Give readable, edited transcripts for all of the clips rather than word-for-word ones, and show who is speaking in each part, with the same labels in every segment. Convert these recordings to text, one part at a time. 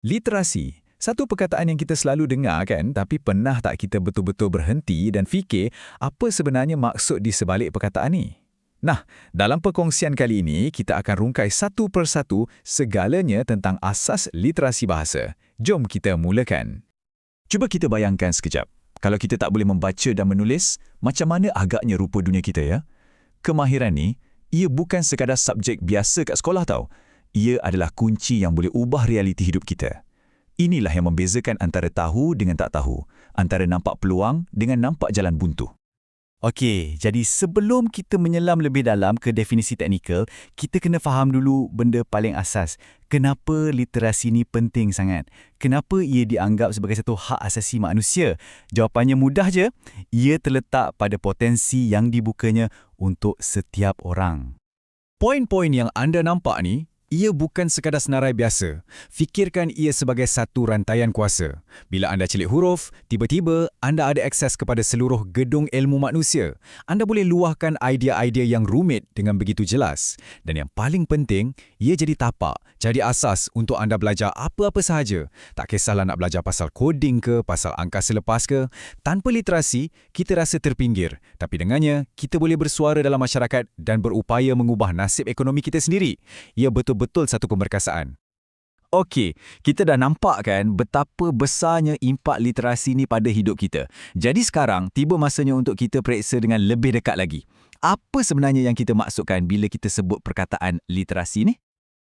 Speaker 1: Literasi, satu perkataan yang kita selalu dengar kan, tapi pernah tak kita betul-betul berhenti dan fikir apa sebenarnya maksud di sebalik perkataan ni? Nah, dalam perkongsian kali ini, kita akan rungkai satu persatu segalanya tentang asas literasi bahasa. Jom kita mulakan. Cuba kita bayangkan sekejap. Kalau kita tak boleh membaca dan menulis, macam mana agaknya rupa dunia kita ya? Kemahiran ni, ia bukan sekadar subjek biasa kat sekolah tau. Ia adalah kunci yang boleh ubah realiti hidup kita. Inilah yang membezakan antara tahu dengan tak tahu, antara nampak peluang dengan nampak jalan buntu.
Speaker 2: Okey, jadi sebelum kita menyelam lebih dalam ke definisi teknikal, kita kena faham dulu benda paling asas. Kenapa literasi ni penting sangat? Kenapa ia dianggap sebagai satu hak asasi manusia? Jawapannya mudah je, ia terletak pada potensi yang dibukanya untuk setiap orang.
Speaker 1: Poin-poin yang anda nampak ni, ia bukan sekadar senarai biasa. Fikirkan ia sebagai satu rantaian kuasa. Bila anda celik huruf, tiba-tiba anda ada akses kepada seluruh gedung ilmu manusia. Anda boleh luahkan idea-idea yang rumit dengan begitu jelas. Dan yang paling penting, ia jadi tapak, jadi asas untuk anda belajar apa-apa sahaja. Tak kisahlah nak belajar pasal coding ke, pasal angkasa lepas ke. Tanpa literasi, kita rasa terpinggir. Tapi dengannya, kita boleh bersuara dalam masyarakat dan berupaya mengubah nasib ekonomi kita sendiri. Ia betul satu kemerkasaan. Okey, kita dah nampak kan betapa besarnya impak literasi ni pada hidup kita. Jadi sekarang, tiba masanya untuk kita periksa dengan lebih dekat lagi. Apa sebenarnya yang kita maksudkan bila kita sebut perkataan literasi ni?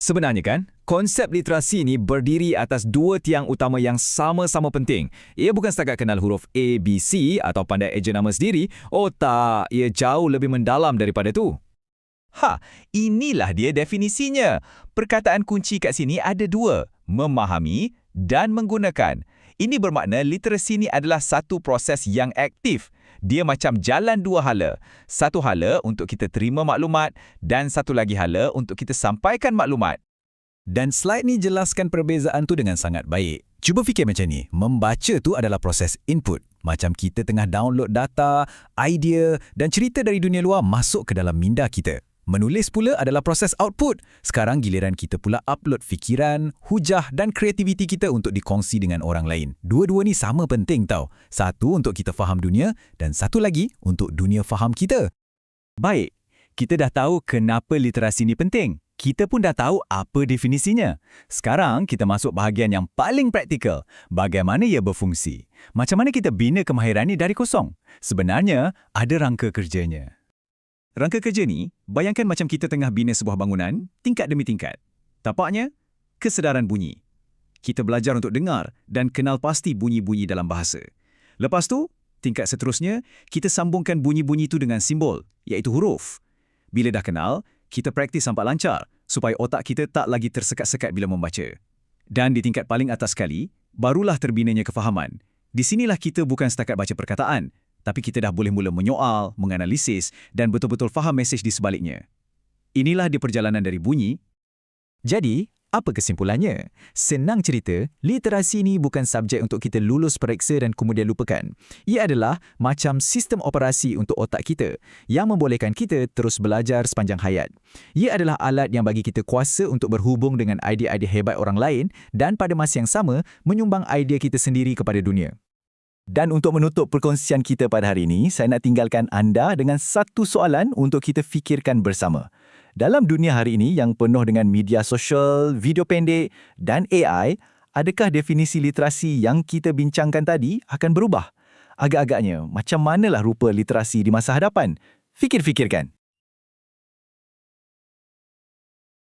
Speaker 1: Sebenarnya kan, konsep literasi ni berdiri atas dua tiang utama yang sama-sama penting. Ia bukan setakat kenal huruf A, B, C atau pandai eja nama sendiri. Oh tak, ia jauh lebih mendalam daripada tu. Inilah dia definisinya. Perkataan kunci kat sini ada dua, memahami dan menggunakan. Ini bermakna literasi ni adalah satu proses yang aktif. Dia macam jalan dua hala. Satu hala untuk kita terima maklumat dan satu lagi hala untuk kita sampaikan maklumat. Dan slide ni jelaskan perbezaan tu dengan sangat baik. Cuba fikir macam ni, membaca tu adalah proses input. Macam kita tengah download data, idea dan cerita dari dunia luar masuk ke dalam minda kita. Menulis pula adalah proses output. Sekarang giliran kita pula upload fikiran, hujah dan kreativiti kita untuk dikongsi dengan orang lain. Dua-dua ni sama penting tau. Satu untuk kita faham dunia dan satu lagi untuk dunia faham kita. Baik, kita dah tahu kenapa literasi ni penting. Kita pun dah tahu apa definisinya. Sekarang kita masuk bahagian yang paling praktikal. Bagaimana ia berfungsi? Macam mana kita bina kemahiran ni dari kosong? Sebenarnya ada rangka kerjanya. Rangka kerja ni, bayangkan macam kita tengah bina sebuah bangunan, tingkat demi tingkat. Tapaknya, kesedaran bunyi. Kita belajar untuk dengar dan kenal pasti bunyi-bunyi dalam bahasa. Lepas tu, tingkat seterusnya, kita sambungkan bunyi-bunyi itu dengan simbol, iaitu huruf. Bila dah kenal, kita praktis sampai lancar, supaya otak kita tak lagi tersekat-sekat bila membaca. Dan di tingkat paling atas sekali, barulah terbinanya kefahaman. Di sinilah kita bukan setakat baca perkataan, tapi kita dah boleh mula menyoal, menganalisis dan betul-betul faham mesej di sebaliknya. Inilah dia perjalanan dari bunyi. Jadi, apa kesimpulannya? Senang cerita, literasi ini bukan subjek untuk kita lulus periksa dan kemudian lupakan. Ia adalah macam sistem operasi untuk otak kita yang membolehkan kita terus belajar sepanjang hayat. Ia adalah alat yang bagi kita kuasa untuk berhubung dengan idea-idea hebat orang lain dan pada masa yang sama menyumbang idea kita sendiri kepada dunia. Dan untuk menutup perkongsian kita pada hari ini, saya nak tinggalkan anda dengan satu soalan untuk kita fikirkan bersama. Dalam dunia hari ini yang penuh dengan media sosial, video pendek dan AI, adakah definisi literasi yang kita bincangkan tadi akan berubah? Agak-agaknya, macam manalah rupa literasi di masa hadapan? Fikir-fikirkan.